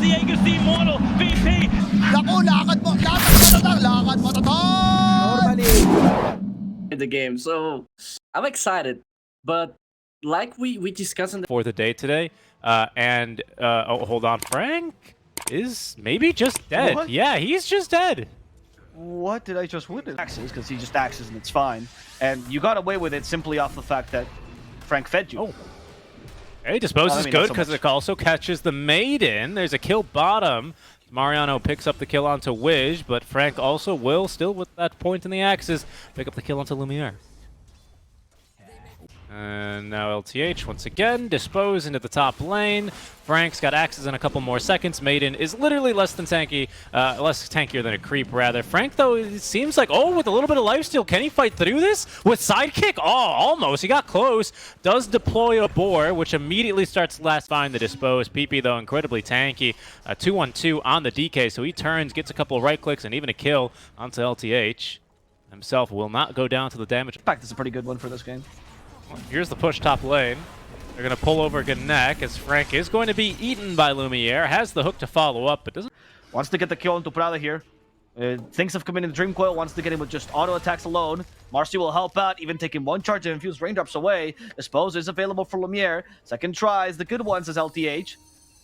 Diego's the immortal VP. Naku, lakad matatag! In the game, so I'm excited, but like we discussed in the for the day today, oh, hold on, Frank is maybe just dead. What? Yeah, he's just dead. What did I just witness? Axes, because he just axes and it's fine. And you got away with it simply off the fact that Frank fed you. Oh. Hey, Dispose is good because it also catches the Maiden. There's a kill bottom. Mariano picks up the kill onto Wiz, but Frank also will, still with that point in the axes, pick up the kill onto Lumiere. And now LTH once again, Dispose into the top lane. Frank's got axes in a couple more seconds. Maiden is literally less tankier than a creep, rather. Frank, though, it seems like, oh, with a little bit of lifesteal, can he fight through this? With sidekick? Oh, almost. He got close. Does deploy a boar, which immediately starts last find the Dispose. PP, though, incredibly tanky. 2-1-2 on the DK, so he turns, gets a couple of right clicks, and even a kill onto LTH. Himself will not go down to the damage. In fact, it's a pretty good one for this game. Here's the push top lane. They're going to pull over Gnek as Frank is going to be eaten by Lumiere. Has the hook to follow up, but doesn't. Wants to get the kill into Prada here. Thinks of committing the Dream Coil, wants to get him with just auto attacks alone. Marcy will help out, even taking one charge and infuse raindrops away. Dispose is available for Lumiere. Second try is the good one, says LTH.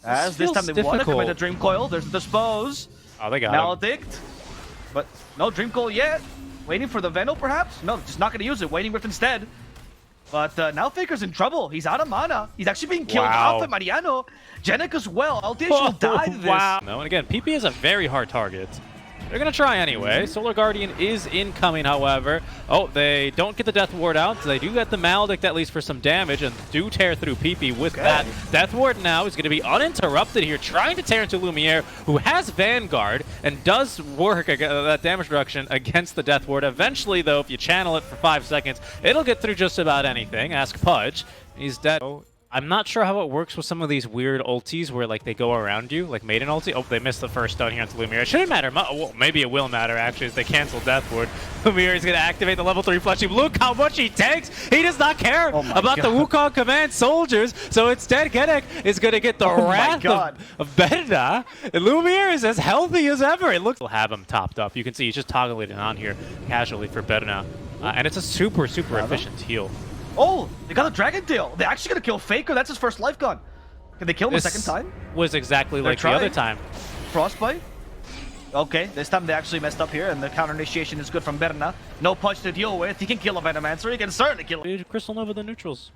As this time they want to commit the Dream Coil. There's the Dispose. Oh, they got Maledict. But no Dream Coil yet. Waiting for the Venom, perhaps? No, just not going to use it. Waiting with instead. But now Faker's in trouble. He's out of mana. He's actually being killed off by Mariano. Jenik as well. LTH will die to this. Wow. No, and again, PP is a very hard target. They're going to try anyway. Solar Guardian is incoming, however. Oh, they don't get the Death Ward out. They do get the Maledict at least for some damage and do tear through PP with that. Death Ward now is going to be uninterrupted here, trying to tear into Lumiere, who has Vanguard and does work that damage reduction against the Death Ward. Eventually, though, if you channel it for 5 seconds, it'll get through just about anything. Ask Pudge. He's dead. I'm not sure how it works with some of these weird ultis where like they go around you, like Maiden ulti. Oh, they missed the first stun here onto Lumiere. It shouldn't matter. Well, maybe it will matter actually as they cancel Death Ward. Lumiere is going to activate the level 3 fleshing. Look how much he takes. He does not care about the Wukong command soldiers. So instead, Genek is going to get the wrath of Bedna. And Lumiere is as healthy as ever. It looks. We'll have him topped up. You can see he's just toggling it on here casually for Bedna. And it's a super efficient heal. Oh, they got a Dragon Tail. They're actually going to kill Faker. That's his first life gun. Can they kill him a second time? Was exactly like the other time. Frostbite. Okay, this time they actually messed up here, and the counter initiation is good from Berna. No punch to deal with. He can kill a Venomancer. He can certainly kill him. Crystal Nova the neutrals.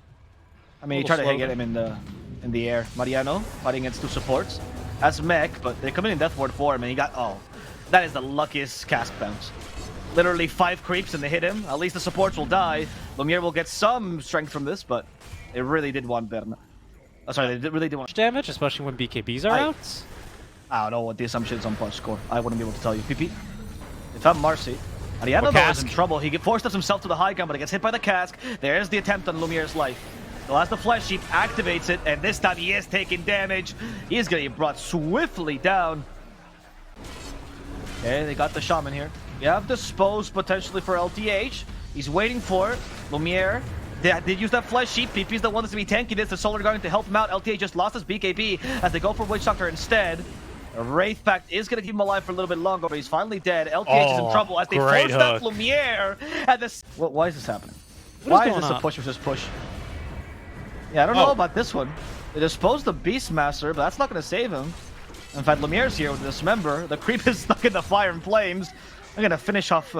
I mean, he tried to get him in the air. Mariano fighting against 2 supports. As mech, but they come in Death Ward for him, and he got... Oh, that is the luckiest cast bounce. Literally 5 creeps and they hit him. At least the supports will die. Lumiere will get some strength from this, but they really did want Berna. Oh, sorry, they really did want damage, especially when BKBs are out. I don't know what the assumption is on punch score. I wouldn't be able to tell you. PP. If I'm Marcy, Mariano is in trouble. He forced himself to the high ground, but he gets hit by the cask. There's the attempt on Lumiere's life. So as the Flesh Sheep activates it, and this time he is taking damage. He is going to get brought swiftly down. Okay, they got the Shaman here. You have Dispose potentially for LTH. He's waiting for it. Lumiere. They use that Flesh Sheep. PP's the one that's going to be tanking this. The Solar Guardian to help him out. LTH just lost his BKB as they go for Witch Doctor instead. Wraith Pact is going to keep him alive for a little bit longer, but he's finally dead. LTH is in trouble as they force that Lumiere. And this. Why is this happening? Why is this a push versus push? Yeah, I don't know about this one. They disposed the Beastmaster, but that's not going to save him. In fact, Lumiere's here with Dismember. The creep is stuck in the fire and flames. I'm going to finish off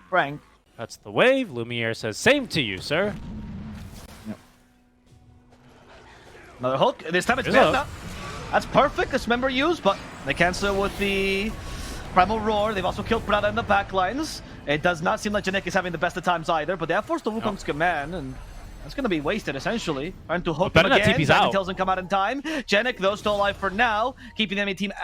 Frank. That's the wave. Lumiere says, same to you, sir. Yep. Another hook. This time it's Bedna. That's perfect. Dismember used, but they cancel with the Primal Roar. They've also killed Prada in the backlines. It does not seem like Jenik is having the best of times either, but they have forced the Wukong's command, and that's going to be wasted, essentially. Trying to hook him again. Dragon Tails come out in time. Jenik, though, still alive for now, keeping the enemy team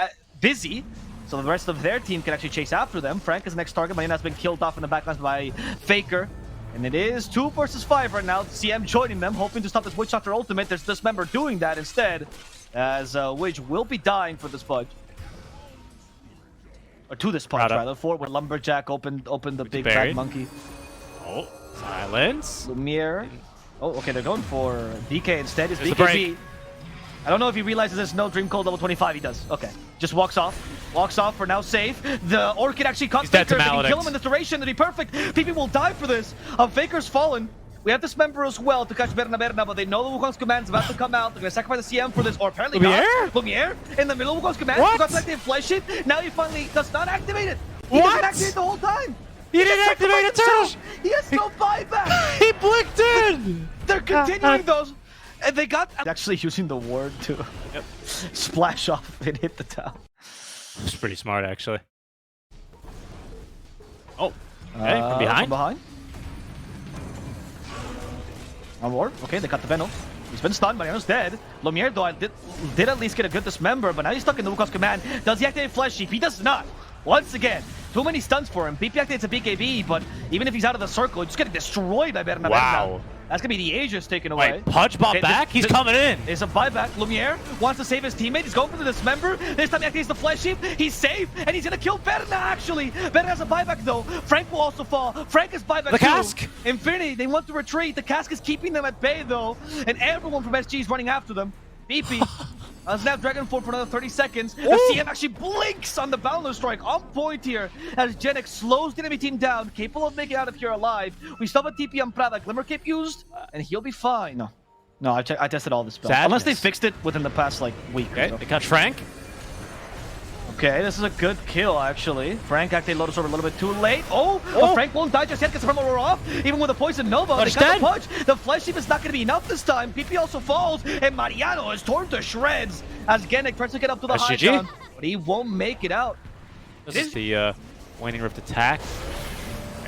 busy. So the rest of their team can actually chase after them. Frank is the next target. Mariana has been killed off in the backlines by Faker. And it is 2 versus 5 right now. CM joining them, hoping to stop this Witch Doctor ultimate. There's Dismember doing that instead, as Witch will be dying for this Pudge. Or to this Pudge, rather. For when Lumberjack opened the big bad monkey. Oh, silence. Lumiere. Oh, okay, they're going for DK instead. It's BKB. I don't know if he realizes there's no Dream Cold level 25. He does. Okay. Just walks off. Walks off for now safe. The Orchid actually caught Faker. They can kill him in this duration. That'd be perfect. PP will die for this. Faker's fallen. We have this member as well to catch Berna, but they know the Wukong's command is about to come out. They're going to sacrifice the CM for this, or apparently not. Lumiere in the middle of Wukong's command. He got to activate Flesh Sheet. Now he finally does not activate it. He doesn't activate the whole time. He didn't activate it, too! He has no buyback. He blinked in! They're continuing those. And they got actually using the ward to splash off and hit the town. It's pretty smart, actually. Oh, okay, from behind? From behind. On ward. Okay, they got the Venom. He's been stunned, Mariano's dead. Lumiere, though, did at least get a good dismember, but now he's stuck in the Wukong's command. Does he activate Flesh Sheep? He does not. Once again, too many stuns for him. BP activates a BKB, but even if he's out of the circle, he's just getting destroyed by Berna. Wow. That's gonna be the Aegis taken away. Wait, Punch bot back? He's coming in. There's a buyback. Lumiere wants to save his teammate. He's going for the dismember. This time he activates the Flesh Sheep. He's safe, and he's gonna kill Berna, actually. Berna has a buyback, though. Frank will also fall. Frank is buyback, the too. cask. Infinity, they want to retreat. The cask is keeping them at bay, though, and everyone from SG is running after them. BP. Snapdragon 4 for another 30 seconds. The CM actually blinks on the Boundless Strike. On point here as Genex slows the enemy team down, capable of making out of here alive. We still have a TP on Prada. Glimmer Cape used, and he'll be fine. No, I tested all the spells. Sadness. Unless they fixed it within the past, like, week. Okay, they catch Frank. Okay, this is a good kill, actually. Frank activated Lotus Orb a little bit too late. But Frank won't die just yet because the Primal Roar off. Even with the Poison Nova, they got the punch. The Flesh Sheep is not going to be enough this time. PP also falls, and Mariano is torn to shreds as Genic tries to get up to the high ground, but he won't make it out. This is the Waning Rift attack.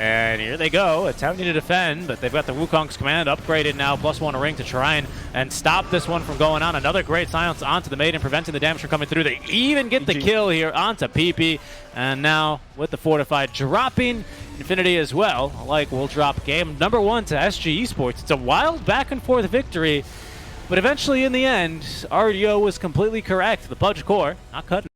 And here they go, attempting to defend, but they've got the Wukong's command upgraded now, +1 a ring to try and stop this one from going on. Another great silence onto the Maiden, preventing the damage from coming through. They even get the kill here onto PP, and now with the Fortified dropping Infinity as well, like will drop game number 1 to SG Esports. It's a wild back and forth victory, but eventually in the end, RDO was completely correct. The Pudge core, not cutting.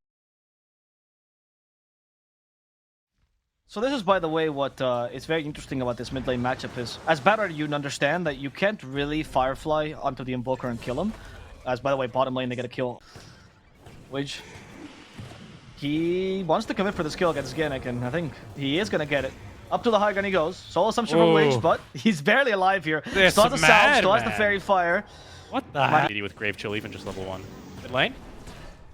So this is, by the way, what is very interesting about this mid lane matchup is, as Batter, you understand that you can't really Firefly onto the Invoker and kill him. As, by the way, bottom lane, they get a kill. Which, he wants to commit for this kill against Genic, and I think he is going to get it. Up to the high ground he goes. Solo assumption from Witch, but he's barely alive here. Still has the Salve, still has the Fairy Fire. What the heck? With Grave Chill, even just level 1. Mid lane?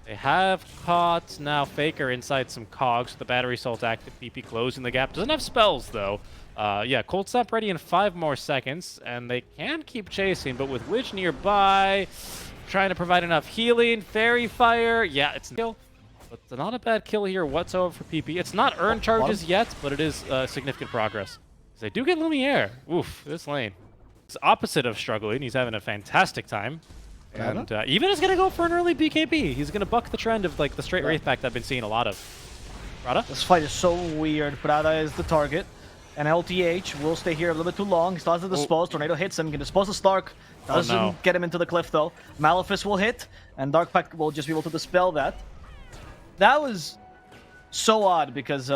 They have caught now Faker inside some cogs. The battery salt active, PP closing the gap. Doesn't have spells though. Yeah, Cold Snap ready in 5 more seconds, and they can keep chasing, but with Witch nearby, trying to provide enough healing. Fairy Fire, yeah, it's a kill, but not a bad kill here whatsoever for PP. It's not earned charges yet, but it is significant progress. They do get Lumiere. Oof, this lane. It's opposite of struggling. He's having a fantastic time. And even is going to go for an early BKB. He's going to buck the trend of like the straight Wraith pack that I've been seeing a lot of. Prada? This fight is so weird. Prada is the target. And LTH will stay here a little bit too long. He starts to dispose. Tornado hits him. He can dispose of Stark. Doesn't get him into the cliff though. Malefice will hit. And Dark Pact will just be able to dispel that. That was so odd because...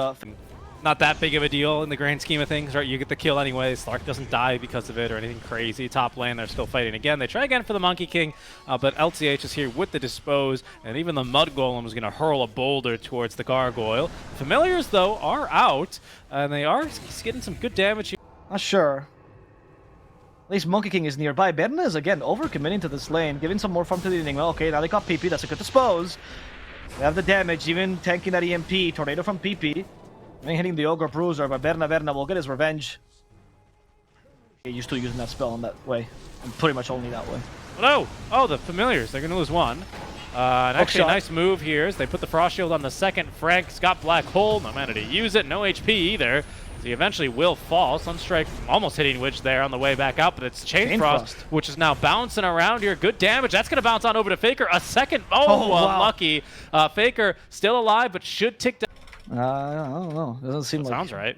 not that big of a deal in the grand scheme of things, right? You get the kill anyway. Stark doesn't die because of it or anything crazy. Top lane, they're still fighting again. They try again for the Monkey King, but LTH is here with the Dispose, and even the Mud Golem is going to hurl a boulder towards the Gargoyle. Familiars, though, are out, and they are getting some good damage here. Not sure. At least Monkey King is nearby. Berna is, again, overcommitting to this lane, giving some more farm to the Enigma. Okay, now they got PP. That's a good Dispose. They have the damage, even tanking that EMP. Tornado from PP. Hitting the Ogre Bruiser, but Berna will get his revenge. You're still using that spell in that way, and pretty much only that way. No! Oh, the Familiars, they're going to lose one. And actually a nice move here as they put the Frost Shield on the second. Frank's got Black Hole, no mana to use it, no HP either. So he eventually will fall. Sunstrike almost hitting Witch there on the way back out, but it's Chain Frost, which is now bouncing around here. Good damage. That's going to bounce on over to Faker. A second. Oh, wow. Unlucky. Faker still alive, but should tick down. I don't know. Doesn't seem like... Sounds right.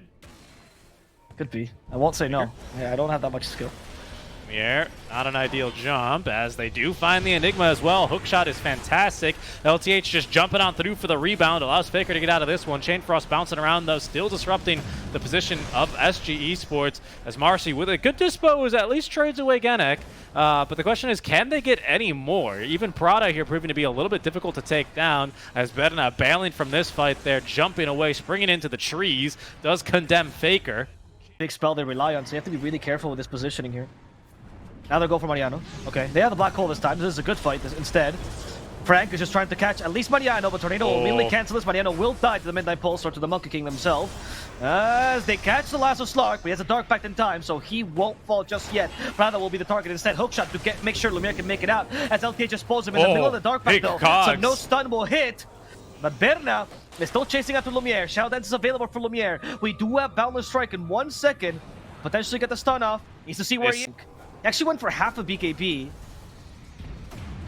Could be. I won't say no. Yeah, I don't have that much skill. Lumiere, not an ideal jump, as they do find the Enigma as well. Hookshot is fantastic. LTH just jumping on through for the rebound, allows Faker to get out of this one. Chain Frost bouncing around, though, still disrupting the position of SG Esports, as Marcy, with a good dispose, at least trades away Genek. But the question is, can they get any more? Even Prada here proving to be a little bit difficult to take down, as Berna bailing from this fight there, jumping away, springing into the trees, does condemn Faker. Big spell they rely on, so you have to be really careful with this positioning here. Now they'll go for Mariano. Okay, they have the black hole this time. This is a good fight instead. Frank is just trying to catch at least Mariano, but Tornado will immediately cancel this. Mariano will die to the Midnight Pulse or to the Monkey King themselves. As they catch the Lasso Slark, but he has a Dark Pact in time, so he won't fall just yet. Prada will be the target instead. Hookshot to make sure Lumiere can make it out, as LTH just pulls him in the middle of the Dark Pact though, so no stun will hit. But Berna is still chasing after Lumiere. Shadow Dance is available for Lumiere. We do have Boundless Strike in 1 second. Potentially get the stun off. Needs to see where he actually went for half of BKB.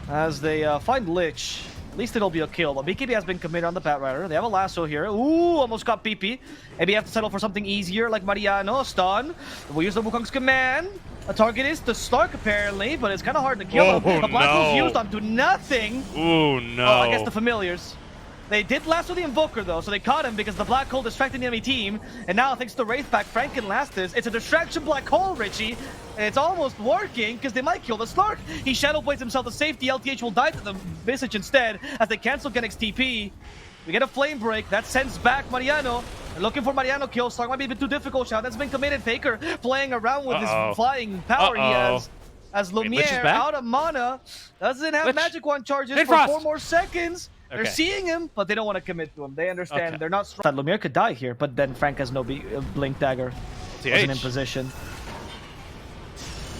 As they find Lich. At least it'll be a kill. But BKB has been committed on the Batrider. They have a lasso here. Ooh, almost got PP. Maybe have to settle for something easier like Mariano. Stun. We'll use the Wukong's command. The target is the Stark apparently, but it's kind of hard to kill him. The black hole's used onto nothing. Ooh, no. Oh, I guess the familiars. They did lasso the Invoker though, so they caught him because the black hole distracted the enemy team. And now thanks to the Wraith Pack, Frank can last this. It's a distraction black hole, Richie. And it's almost working because they might kill the Slark. He Shadow Blades himself to safety. LTH will die to the Visage instead as they cancel Genek's TP. We get a Flame Break. That sends back Mariano. They're looking for Mariano kill. Slark might be a bit too difficult. Shadow that's been committed. Faker playing around with his flying power he has. As Lumiere out of mana. Doesn't have Magic Wand charges for 4 more seconds. They're seeing him, but they don't want to commit to him. They understand they're not strong. Lumiere could die here, but then Frank has no Blink Dagger. Wasn't in position.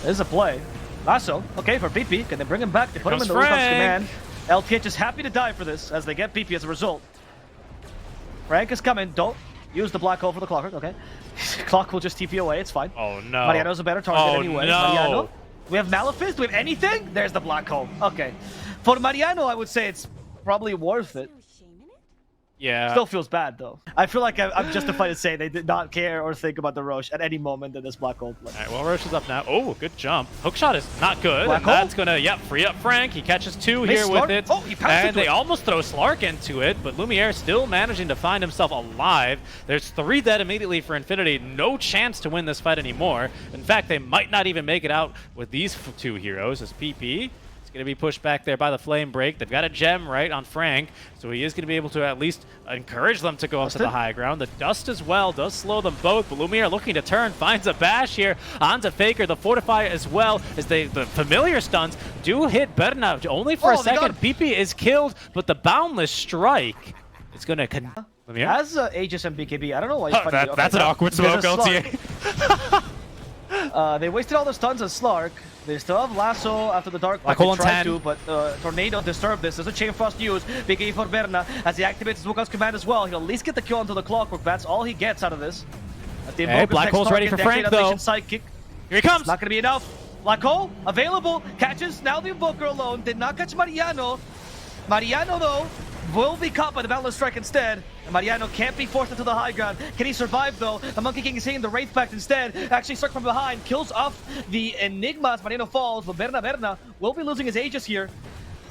There's a play. Lasso, okay, for PP. Can they bring him back? They put him in the Wukong's command. LTH is happy to die for this, as they get PP as a result. Frank is coming. Don't use the black hole for the Clockwork, okay? Clock will just TP away, it's fine. Oh, no. Mariano's a better target anyway. No. Mariano. We have Malefice? Do we have anything? There's the black hole. Okay. For Mariano, I would say it's probably worth it. Yeah. Still feels bad though. I feel like I'm justified to say they did not care or think about the Roche at any moment in this black hole play. All right, well, Roche is up now. Oh, good jump. Hookshot is not good. Black and hole? that's going to, free up Frank. He catches 2 here with it. Oh, he pounced and into they it. almost throw Slark into it, but Lumiere still managing to find himself alive. There's 3 dead immediately for Infinity. No chance to win this fight anymore. In fact, they might not even make it out with these 2 heroes as PP. Going to be pushed back there by the Flame Break. They've got a gem right on Frank, so he is going to be able to at least encourage them to go up to the high ground. The Dust as well does slow them both, but Lumiere looking to turn, finds a bash here onto Faker. The Fortify as well, as the familiar stuns do hit Berna only for a second. PP is killed, but the Boundless Strike is going to... Lumiere? As Aegis and BKB, I don't know why he's fighting. That's an awkward smoke, LTA. They wasted all the stuns on Slark. They still have Lasso after the Dark Pact. They tried to, but Tornado disturbed this. There's a Chain Frost used. BKB for Berna as he activates his Wukong's command as well. He'll at least get the kill onto the Clockwork. That's all he gets out of this. Hey, Black Hole's ready for Frank, though. Sidekick. Here he comes. It's not going to be enough. Black Hole, available. Catches now the Invoker alone. Did not catch Mariano. Mariano, though, will be caught by the Boundless Strike instead. And Mariano can't be forced into the high ground. Can he survive, though? The Monkey King is hitting the Wraith Pact instead. Actually struck from behind. Kills off the Enigma as Mariano falls. But Berna will be losing his Aegis here.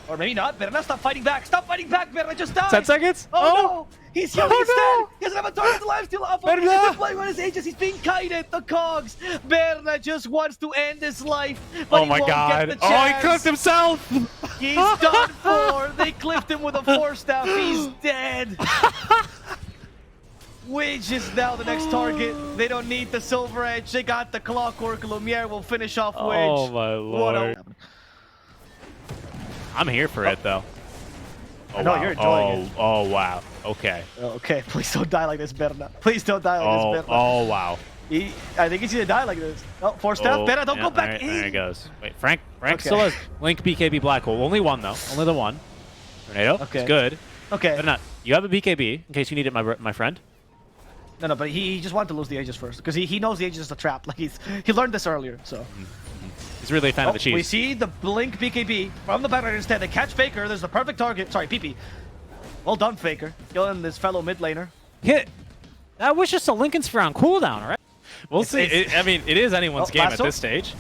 Or maybe not. Berna, stop fighting back. Stop fighting back. Berna just died. 10 seconds? Oh, no. He's healing instead. No. He doesn't have a target to life steal off of him. He's playing on his Aegis. He's being kited. The cogs. Berna just wants to end his life. But he won't get the chance. He clipped himself. He's done for. They clipped him with a 4-staff. He's dead. Widge is now the next target. They don't need the Silver Edge. They got the Clockwork. Lumiere will finish off Widge. Oh my lord. I'm here for it though. Oh, no, you're enjoying it. Oh wow. Okay. Okay, please don't die like this, Berna. Please don't die like this, Berna. Oh wow. I think he's gonna die like this. Oh, 4-staff. Berna, don't go back in. There he goes. Wait, Frank still has Link BKB Black Hole. Only one though. Only the one. Tornado. Okay. It's good. Okay. But not. You have a BKB in case you need it, my friend. No, but he just wanted to lose the Aegis first because he knows the Aegis is a trap. Like he learned this earlier, so. He's really a fan of the cheese. We see the Blink BKB from the Batrider instead. They catch Faker. There's the perfect target. Sorry, PP. Well done, Faker. Killing this fellow mid laner. That was just a Lincoln Sphere on cooldown, right? We'll see. I mean, it is anyone's game at this stage.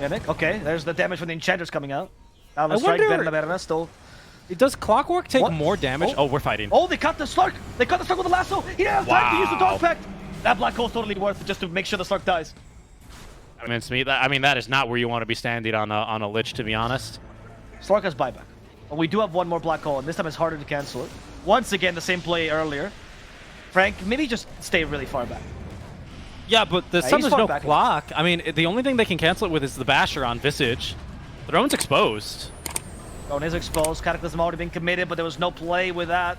Yannick, okay, there's the damage from the enchanters coming out. Now the I strike, wonder- Berna still. Does Clockwork take What? more damage? Oh, we're fighting. Oh, they cut the Slurk! They cut the Slurk with the lasso! He didn't have time to use the Wow. Dog Pact! That Black Hole's totally worth it just to make sure the Slurk dies. I mean, to me, that is not where you want to be standing on a Lich, to be honest. Slurk has buyback. But we do have one more Black Hole, and this time it's harder to cancel it. Once again, the same play earlier. Frank, maybe just stay really far back. Yeah, but he's there's far no back. clock. I mean, the only thing they can cancel it with is the Basher on Visage. Throne's exposed. Drone is exposed, Cataclysm already been committed, but there was no play with that.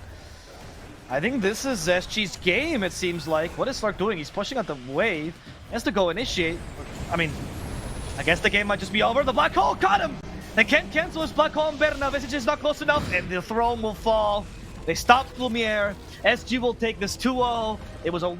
I think this is SG's game, it seems like. What is Slurk doing? He's pushing out the wave. He has to go initiate. I mean, I guess the game might just be over. The Black Hole caught him! They can't cancel his Black Hole and Berna. Visage is not close enough, and the throne will fall. They stopped Lumiere. SG will take this 2-0. It was a